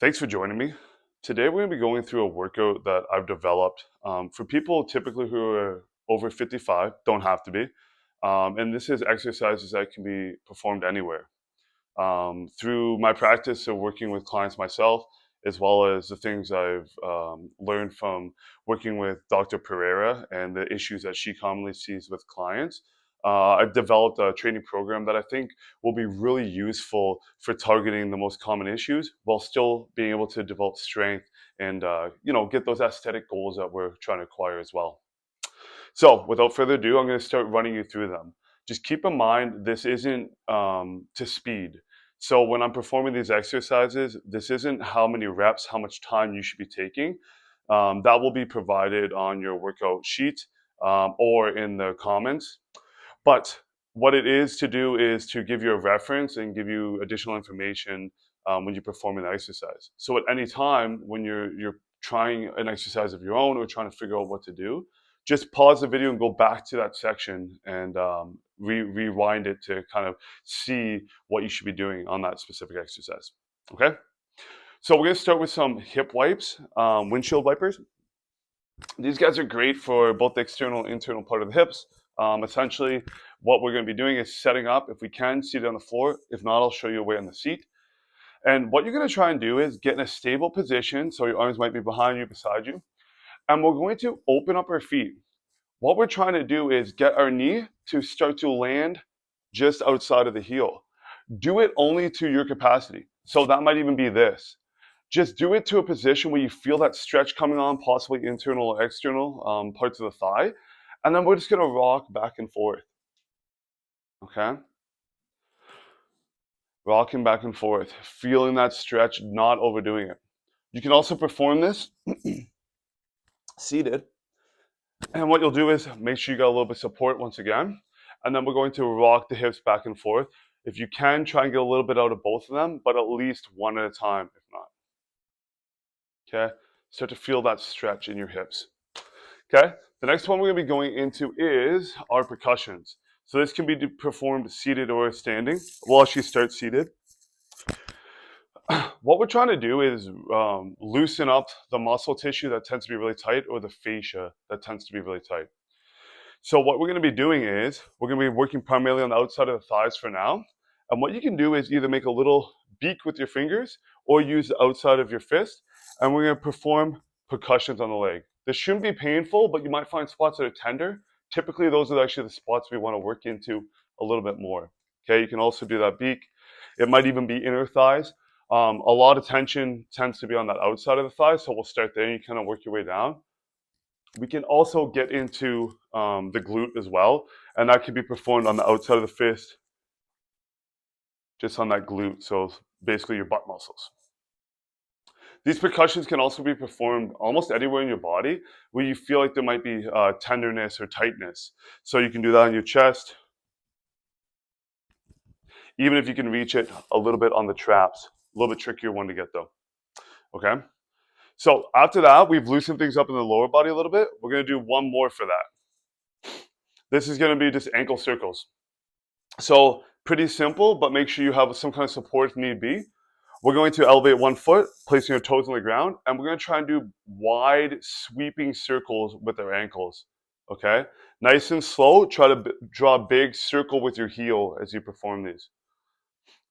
Thanks for joining me. Today we're going to be going through a workout that I've developed for people typically who are over 55, don't have to be. And this is exercises that can be performed anywhere. Through my practice of working with clients myself, as well as the things I've learned from working with Dr. Pereira and the issues that she commonly sees with clients, I've developed a training program that I think will be really useful for targeting the most common issues while still being able to develop strength and get those aesthetic goals that we're trying to acquire as well. So, without further ado, I'm going to start running you through them. Just keep in mind, this isn't to speed. So, when I'm performing these exercises, this isn't how many reps, how much time you should be taking. That will be provided on your workout sheet or in the comments. But what it is to do is to give you a reference and give you additional information when you're performing the exercise. So, at any time when you're trying an exercise of your own or trying to figure out what to do, just pause the video and go back to that section and rewind it to kind of see what you should be doing on that specific exercise. Okay, so we're going to start with some hip wipes, windshield wipers. These guys are great for both the external and internal part of the hips. Essentially, what we're going to be doing is setting up, if we can, seated on the floor. If not, I'll show you a way on the seat. And what you're going to try and do is get in a stable position, so your arms might be behind you, beside you, and we're going to open up our feet. What we're trying to do is get our knee to start to land just outside of the heel. Do it only to your capacity. So that might even be this. Just do it to a position where you feel that stretch coming on, possibly internal or external parts of the thigh. And then we're just going to rock back and forth. Okay? Rocking back and forth, feeling that stretch, not overdoing it. You can also perform this seated. And what you'll do is make sure you got a little bit of support once again. And then we're going to rock the hips back and forth. If you can, try and get a little bit out of both of them, but at least one at a time, if not. Okay? Start to feel that stretch in your hips. Okay? The next one we're going to be going into is our percussions. So this can be performed seated or standing. We'll actually start seated. What we're trying to do is loosen up the muscle tissue that tends to be really tight or the fascia that tends to be really tight. So what we're going to be doing is we're going to be working primarily on the outside of the thighs for now. And what you can do is either make a little beak with your fingers or use the outside of your fist. And we're going to perform percussions on the leg. This shouldn't be painful, but you might find spots that are tender. Typically, those are actually the spots we want to work into a little bit more. Okay, you can also do that beak. It might even be inner thighs. A lot of tension tends to be on that outside of the thigh, so we'll start there and you kind of work your way down. We can also get into the glute as well, and that can be performed on the outside of the fist, just on that glute, so basically your butt muscles. These percussions can also be performed almost anywhere in your body where you feel like there might be tenderness or tightness. So you can do that on your chest, even if you can reach it a little bit on the traps. A little bit trickier one to get though. Okay? So after that, we've loosened things up in the lower body a little bit. We're going to do one more for that. This is going to be just ankle circles. So pretty simple, but make sure you have some kind of support if need be. We're going to elevate one foot, placing your toes on the ground, and we're going to try and do wide sweeping circles with our ankles. Okay? Nice and slow. Try to draw a big circle with your heel as you perform these.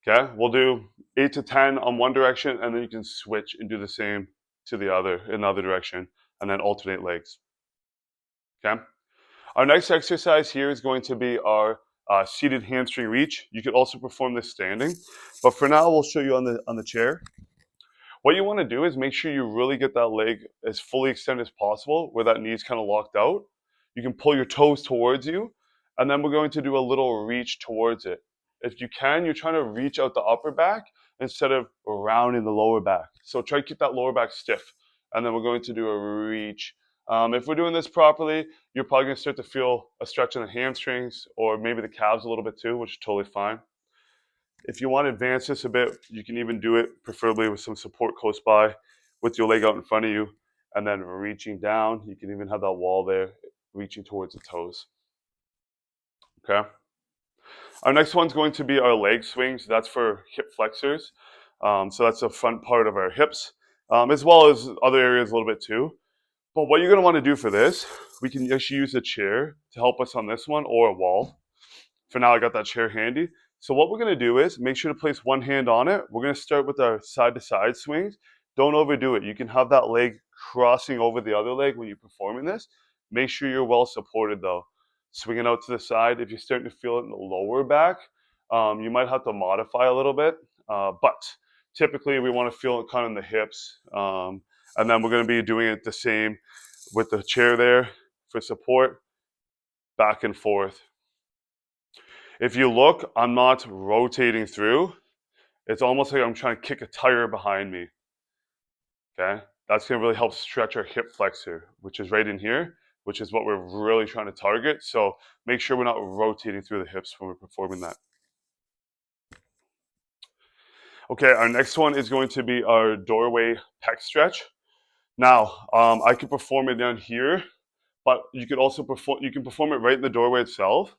Okay? We'll do 8 to 10 on one direction, and then you can switch and do the same to the other in the other direction, and then alternate legs. Okay? Our next exercise here is going to be our seated hamstring reach. You could also perform this standing, but for now we'll show you on the chair. What you want to do is make sure you really get that leg as fully extended as possible, where that knee is kind of locked out. You can pull your toes towards you, and then we're going to do a little reach towards it. If you can, you're trying to reach out the upper back instead of rounding the lower back. So try to keep that lower back stiff, and then we're going to do a reach. If we're doing this properly, you're probably going to start to feel a stretch in the hamstrings or maybe the calves a little bit too, which is totally fine. If you want to advance this a bit, you can even do it preferably with some support close by with your leg out in front of you and then reaching down. You can even have that wall there reaching towards the toes. Okay. Our next one's going to be our leg swings. That's for hip flexors. So that's the front part of our hips, as well as other areas a little bit too. But what you're going to want to do for this, we can actually use a chair to help us on this one, or a wall. For now, I got that chair handy. So what we're going to do is make sure to place one hand on it. We're going to start with our side-to-side swings. Don't overdo it. You can have that leg crossing over the other leg when you're performing this. Make sure you're well supported though. Swinging out to the side. If you're starting to feel it in the lower back, you might have to modify a little bit. But typically, we want to feel it kind of in the hips. And then we're going to be doing it the same with the chair there for support, back and forth. If you look, I'm not rotating through. It's almost like I'm trying to kick a tire behind me. Okay? That's going to really help stretch our hip flexor, which is right in here, which is what we're really trying to target. So make sure we're not rotating through the hips when we're performing that. Okay, our next one is going to be our doorway pec stretch. Now, I could perform it down here, but you could also perform it right in the doorway itself.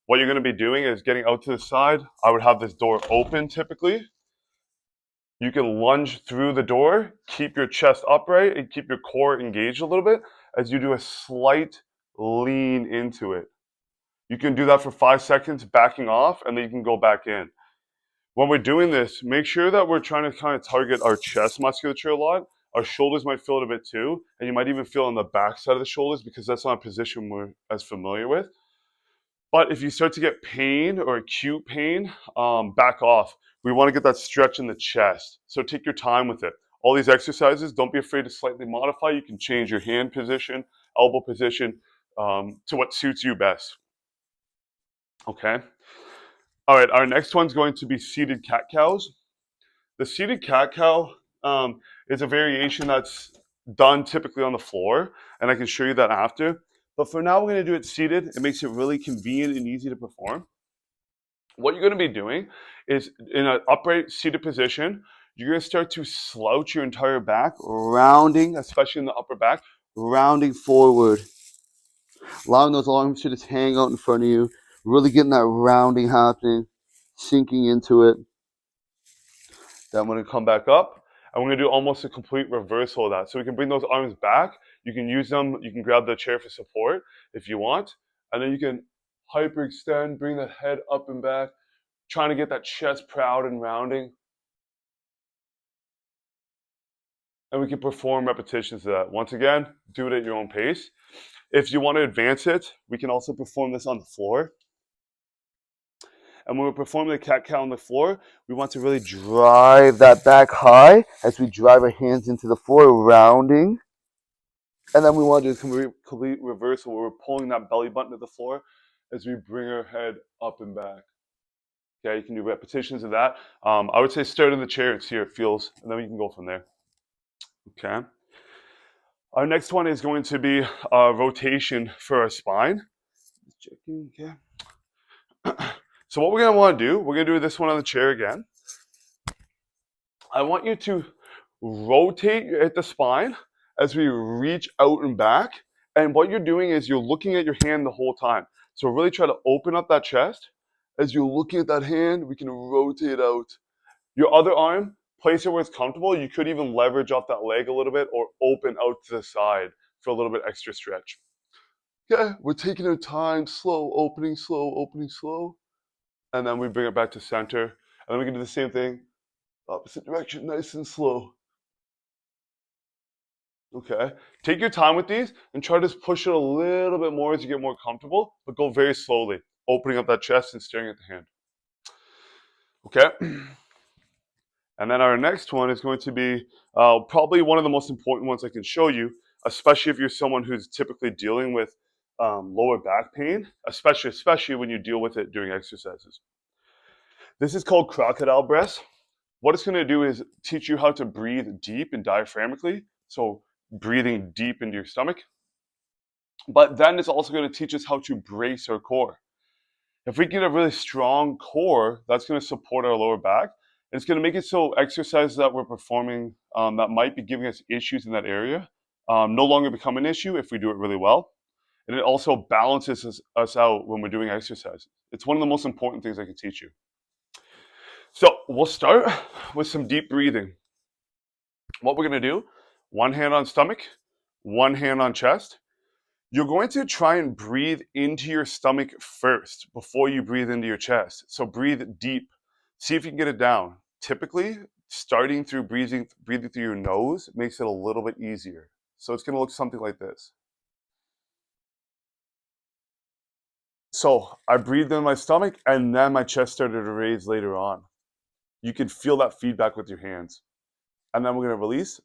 What you're going to be doing is getting out to the side. I would have this door open typically. You can lunge through the door, keep your chest upright, and keep your core engaged a little bit as you do a slight lean into it. You can do that for 5 seconds, backing off, and then you can go back in. When we're doing this, make sure that we're trying to kind of target our chest musculature a lot. Our shoulders might feel it a bit too, and you might even feel on the back side of the shoulders because that's not a position we're as familiar with. But if you start to get pain or acute pain, back off. We want to get that stretch in the chest. So take your time with it. All these exercises, don't be afraid to slightly modify. You can change your hand position, elbow position, to what suits you best. Okay. All right, our next one's going to be seated cat-cows. The seated cat-cow is a variation that's done typically on the floor, and I can show you that after. But for now, we're going to do it seated. It makes it really convenient and easy to perform. What you're going to be doing is in an upright seated position, you're going to start to slouch your entire back, rounding, especially in the upper back, rounding forward. Allowing those arms to just hang out in front of you, really getting that rounding happening, sinking into it. Then I'm going to come back up, and we're going to do almost a complete reversal of that. So we can bring those arms back. You can use them. You can grab the chair for support if you want. And then you can hyperextend, bring the head up and back, trying to get that chest proud and rounding. And we can perform repetitions of that. Once again, do it at your own pace. If you want to advance it, we can also perform this on the floor. And when we're performing the cat-cow on the floor, we want to really drive that back high as we drive our hands into the floor, rounding. And then we want to do a complete reversal where we're pulling that belly button to the floor as we bring our head up and back. Okay, you can do repetitions of that. I would say start in the chair and see how it feels, and then we can go from there. Okay. Our next one is going to be a rotation for our spine. Okay. So what we're going to want to do, we're going to do this one on the chair again. I want you to rotate at the spine as we reach out and back. And what you're doing is you're looking at your hand the whole time. So really try to open up that chest. As you're looking at that hand, we can rotate out. Your other arm, place it where it's comfortable. You could even leverage off that leg a little bit or open out to the side for a little bit extra stretch. Okay, we're taking our time, slow, opening, slow. And then we bring it back to center. And then we can do the same thing, opposite direction, nice and slow. Okay, take your time with these and try to just push it a little bit more as you get more comfortable, but go very slowly, opening up that chest and staring at the hand. Okay, and then our next one is going to be probably one of the most important ones I can show you, especially if you're someone who's typically dealing with lower back pain, especially when you deal with it during exercises. This is called crocodile breaths. What it's going to do is teach you how to breathe deep and diaphragmically, so breathing deep into your stomach. But then it's also going to teach us how to brace our core. If we get a really strong core, that's going to support our lower back. And it's going to make it so exercises that we're performing that might be giving us issues in that area no longer become an issue if we do it really well. And it also balances us out when we're doing exercises. It's one of the most important things I can teach you. So we'll start with some deep breathing. What we're going to do, one hand on stomach, one hand on chest. You're going to try and breathe into your stomach first before you breathe into your chest. So breathe deep. See if you can get it down. Typically, starting through breathing through your nose makes it a little bit easier. So it's going to look something like this. So I breathed in my stomach and then my chest started to raise later on. You can feel that feedback with your hands. And then we're going to release.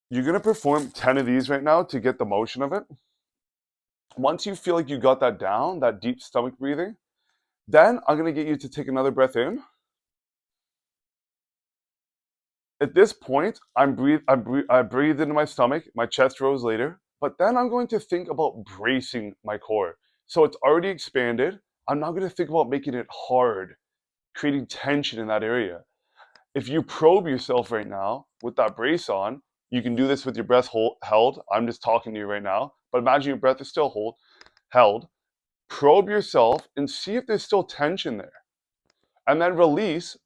You're going to perform 10 of these right now to get the motion of it. Once you feel like you got that down, that deep stomach breathing, then I'm going to get you to take another breath in. At this point, I breathed into my stomach, my chest rose later, but then I'm going to think about bracing my core. So it's already expanded. I'm now going to think about making it hard, creating tension in that area. If you probe yourself right now with that brace on, you can do this with your breath held. I'm just talking to you right now, but imagine your breath is still held. Probe yourself and see if there's still tension there. And then release,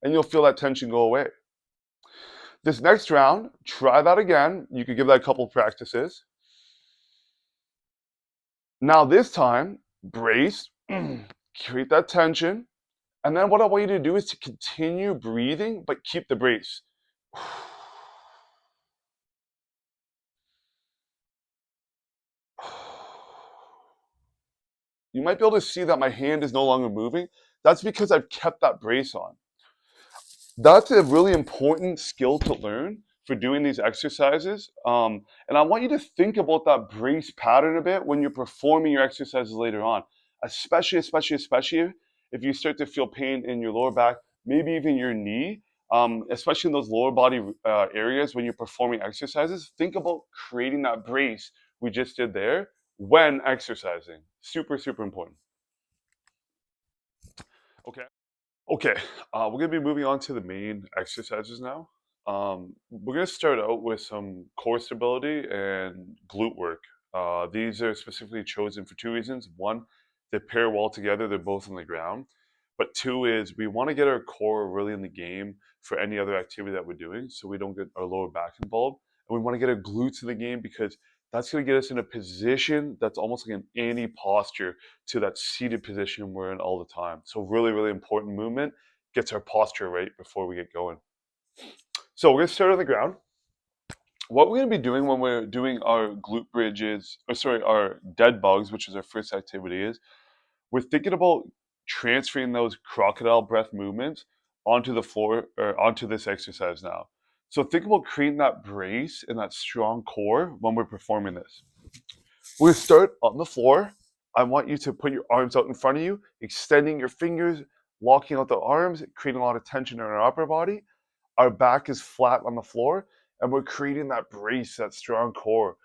and you'll feel that tension go away. This next round, try that again. You could give that a couple practices. Now this time, brace, create that tension. And then what I want you to do is to continue breathing, but keep the brace. You might be able to see that my hand is no longer moving. That's because I've kept that brace on. That's a really important skill to learn for doing these exercises. And I want you to think about that brace pattern a bit when you're performing your exercises later on, especially if you start to feel pain in your lower back, maybe even your knee, especially in those lower body areas when you're performing exercises. Think about creating that brace we just did there when exercising. Super, super important. Okay. Okay, we're gonna be moving on to the main exercises now. We're gonna start out with some core stability and glute work. These are specifically chosen for two reasons. One, they pair well together, they're both on the ground. But two is we want to get our core really in the game for any other activity that we're doing so we don't get our lower back involved. And we want to get our glutes in the game because that's going to get us in a position that's almost like an anti posture to that seated position we're in all the time. So really, really important movement gets our posture right before we get going. So we're gonna start on the ground. What we're gonna be doing when we're doing our glute bridges, or sorry, our dead bugs, which is our first activity, is we're thinking about transferring those crocodile breath movements onto the floor or onto this exercise now. So think about creating that brace and that strong core when we're performing this. We're gonna start on the floor. I want you to put your arms out in front of you, extending your fingers, locking out the arms, creating a lot of tension in our upper body. Our back is flat on the floor, and we're creating that brace, that strong core.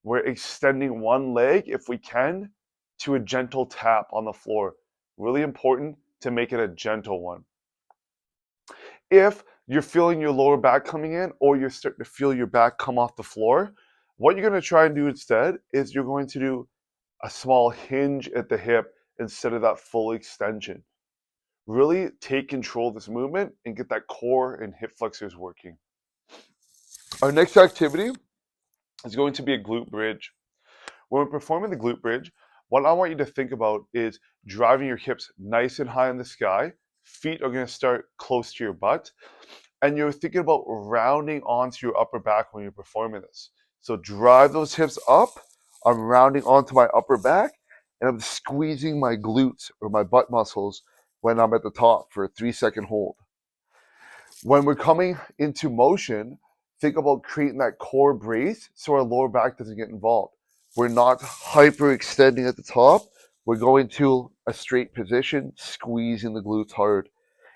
We're extending one leg, if we can, to a gentle tap on the floor. Really important to make it a gentle one. If you're feeling your lower back coming in, or you're starting to feel your back come off the floor, what you're going to try and do instead is you're going to do a small hinge at the hip instead of that full extension. Really take control of this movement and get that core and hip flexors working. Our next activity is going to be a glute bridge. When we're performing the glute bridge, what I want you to think about is driving your hips nice and high in the sky. Feet are going to start close to your butt. And you're thinking about rounding onto your upper back when you're performing this. So drive those hips up. I'm rounding onto my upper back, and I'm squeezing my glutes or my butt muscles when I'm at the top for a 3-second hold. When we're coming into motion, think about creating that core brace so our lower back doesn't get involved. We're not hyperextending at the top. We're going to a straight position, squeezing the glutes hard.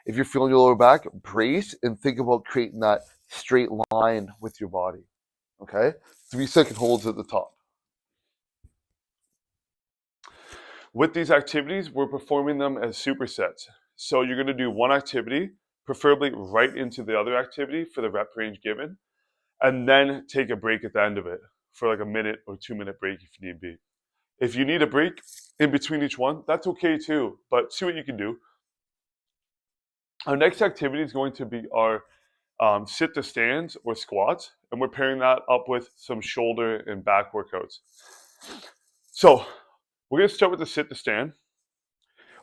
If you're feeling your lower back, brace and think about creating that straight line with your body. Okay? 3-second holds at the top. With these activities, we're performing them as supersets. So you're going to do one activity, preferably right into the other activity for the rep range given, and then take a break at the end of it. for like a minute or 2 minute break if need be. If you need a break in between each one, that's okay too, but see what you can do. Our next activity is going to be our sit to stands or squats, and we're pairing that up with some shoulder and back workouts. So we're going to start with the sit to stand.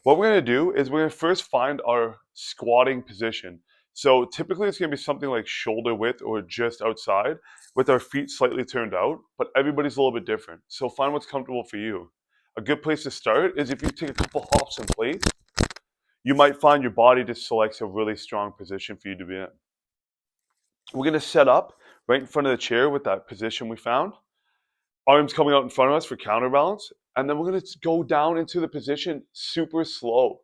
What we're going to do is we're going to first find our squatting position. So typically it's going to be something like shoulder width or just outside with our feet slightly turned out, but everybody's a little bit different. So find what's comfortable for you. A good place to start is if you take a couple hops in place, you might find your body just selects a really strong position for you to be in. We're going to set up right in front of the chair with that position we found. Arms coming out in front of us for counterbalance. And then we're going to go down into the position super slow.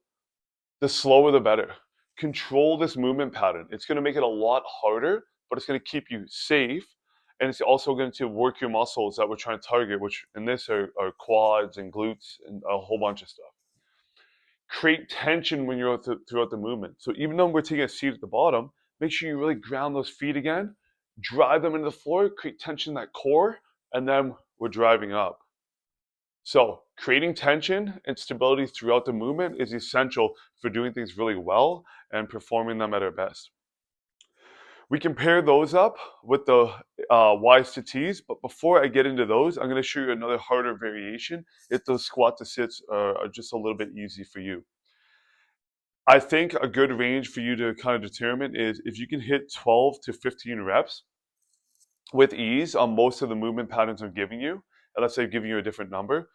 The slower the better. Control this movement pattern. It's going to make it a lot harder, but it's going to keep you safe. And it's also going to work your muscles that we're trying to target, which in this are quads and glutes and a whole bunch of stuff. Create tension when you're throughout the movement. So even though we're taking a seat at the bottom, make sure you really ground those feet again, drive them into the floor, create tension in that core, and then we're driving up. So creating tension and stability throughout the movement is essential for doing things really well and performing them at our best. We can pair those up with the Ys to Ts, but before I get into those, I'm going to show you another harder variation if those squat to sits are just a little bit easy for you. I think a good range for you to kind of determine is if you can hit 12 to 15 reps with ease on most of the movement patterns I'm giving you, and let's say I'm giving you a different number,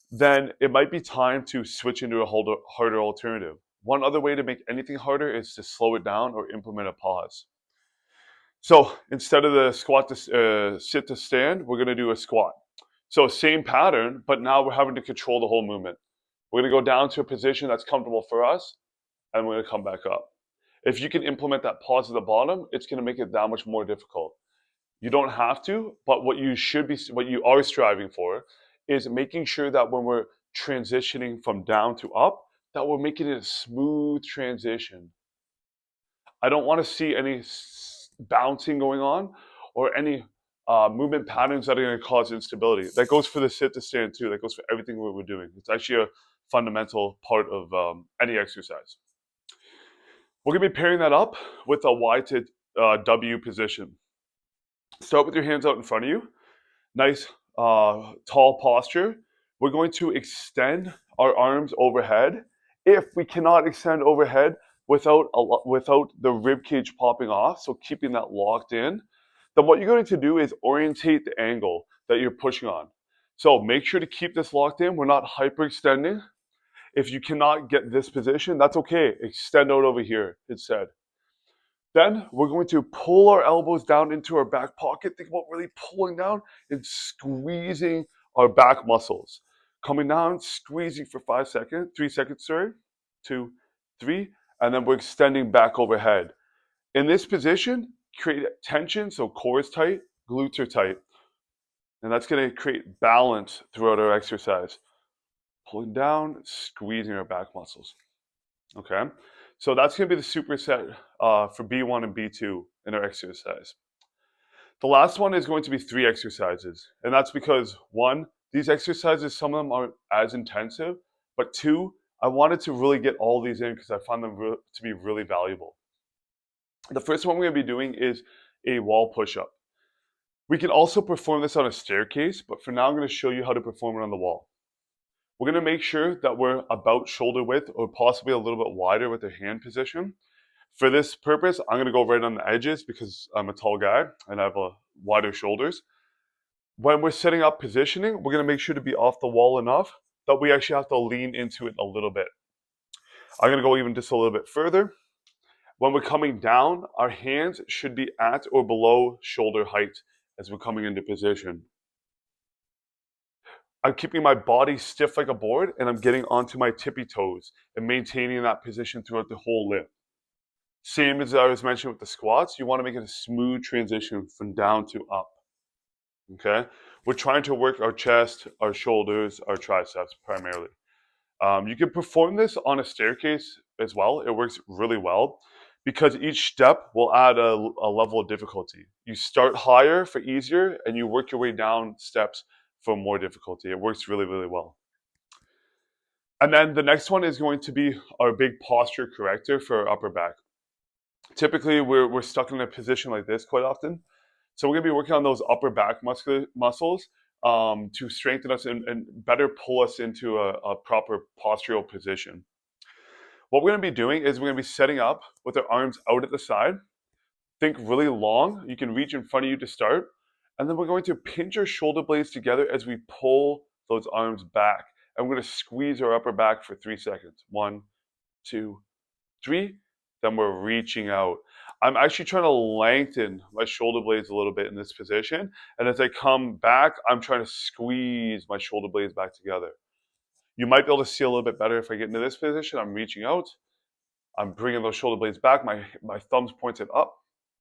then it might be time to switch into a harder alternative. One other way to make anything harder is to slow it down or implement a pause. So instead of the squat to sit to stand, we're going to do a squat. So same pattern, but now we're having to control the whole movement. We're going to go down to a position that's comfortable for us, and we're going to come back up. If you can implement that pause at the bottom, it's going to make it that much more difficult. You don't have to, but what you are striving for is making sure that when we're transitioning from down to up, that we're making it a smooth transition. I don't want to see any bouncing going on or any movement patterns that are going to cause instability. That goes for the sit to stand too. That goes for everything we're doing. It's actually a fundamental part of any exercise. We're going to be pairing that up with a Y to W position. Start with your hands out in front of you. Nice tall posture. We're going to extend our arms overhead. If we cannot extend overhead without the rib cage popping off, so keeping that locked in, then what you're going to do is orientate the angle that you're pushing on. So make sure to keep this locked in. We're not hyperextending. If you cannot get this position, that's okay. Extend out over here instead. Then we're going to pull our elbows down into our back pocket. Think about really pulling down and squeezing our back muscles. Coming down, squeezing for 3 seconds, 2, 3, and then we're extending back overhead. In this position, create tension, so core is tight, glutes are tight. And that's going to create balance throughout our exercise. Pulling down, squeezing our back muscles. Okay? So that's going to be the superset for B1 and B2 in our exercise. The last one is going to be 3 exercises. And that's because 1, these exercises, some of them aren't as intensive, but 2, I wanted to really get all these in because I found them to be really valuable. The first one we're going to be doing is a wall push-up. We can also perform this on a staircase, but for now I'm going to show you how to perform it on the wall. We're going to make sure that we're about shoulder width or possibly a little bit wider with the hand position. For this purpose, I'm going to go right on the edges because I'm a tall guy and I have wider shoulders. When we're setting up positioning, we're going to make sure to be off the wall enough that we actually have to lean into it a little bit. I'm going to go even just a little bit further. When we're coming down, our hands should be at or below shoulder height as we're coming into position. I'm keeping my body stiff like a board and I'm getting onto my tippy toes and maintaining that position throughout the whole lift. Same as I was mentioning with the squats, you want to make it a smooth transition from down to up. Okay? We're trying to work our chest, our shoulders, our triceps primarily. You can perform this on a staircase as well. It works really well. because each step will add a level of difficulty. You start higher for easier, and you work your way down steps for more difficulty. It works really, really well. And then the next one is going to be our big posture corrector for our upper back. Typically, we're stuck in a position like this quite often. So we're going to be working on those upper back muscles to strengthen us and better pull us into a proper postural position. What we're going to be doing is we're going to be setting up with our arms out at the side. Think really long. You can reach in front of you to start. And then we're going to pinch our shoulder blades together as we pull those arms back. And we're going to squeeze our upper back for 3 seconds. 1, 2, 3. Then we're reaching out. I'm actually trying to lengthen my shoulder blades a little bit in this position. And as I come back, I'm trying to squeeze my shoulder blades back together. You might be able to see a little bit better if I get into this position. I'm reaching out. I'm bringing those shoulder blades back. My thumbs pointed up.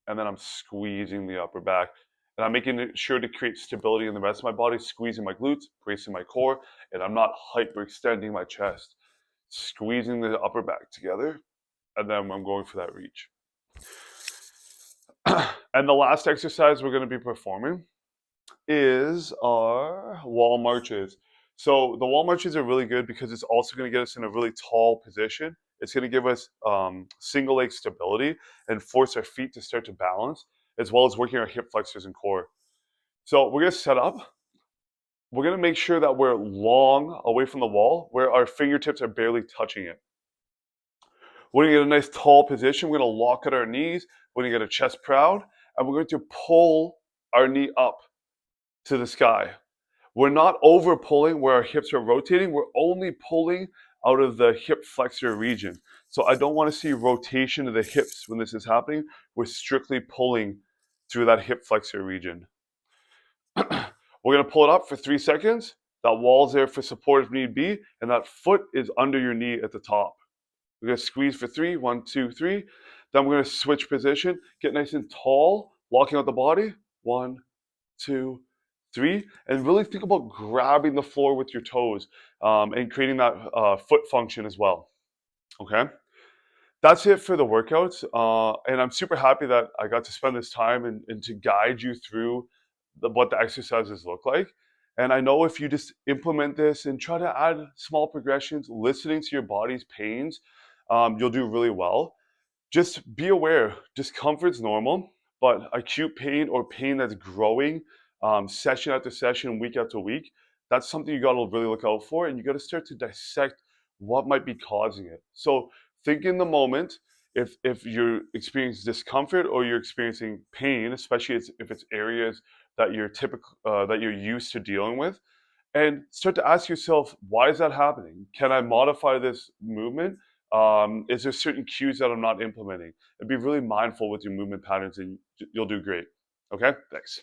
And then I'm squeezing the upper back. And I'm making sure to create stability in the rest of my body, squeezing my glutes, bracing my core, and I'm not hyperextending my chest. Squeezing the upper back together, and then I'm going for that reach. And the last exercise we're going to be performing is our wall marches. So the wall marches are really good because it's also going to get us in a really tall position. It's going to give us single leg stability and force our feet to start to balance, as well as working our hip flexors and core. So we're going to set up. We're going to make sure that we're long away from the wall where our fingertips are barely touching it. We're going to get a nice tall position. We're going to lock at our knees. We're going to get our chest proud. And we're going to pull our knee up to the sky. We're not over pulling where our hips are rotating. We're only pulling out of the hip flexor region. So I don't want to see rotation of the hips when this is happening. We're strictly pulling through that hip flexor region. We're going to pull it up for 3 seconds. That wall's there for support if need be. And that foot is under your knee at the top. We're going to squeeze for 3. 1, 2, 3. Then we're going to switch position. Get nice and tall, locking out the body. 1, 2, 3. And really think about grabbing the floor with your toes and creating that foot function as well. Okay? That's it for the workouts. And I'm super happy that I got to spend this time and to guide you through what the exercises look like. And I know if you just implement this and try to add small progressions, listening to your body's pains, you'll do really well. Just be aware, discomfort's normal, but acute pain or pain that's growing session after session, week after week, that's something you got to really look out for, and you got to start to dissect what might be causing it. So think in the moment if you're experiencing discomfort or you're experiencing pain, especially if it's areas that you're used to dealing with, and start to ask yourself, why is that happening? Can I modify this movement? Is there certain cues that I'm not implementing? And be really mindful with your movement patterns, and you'll do great. Okay, thanks.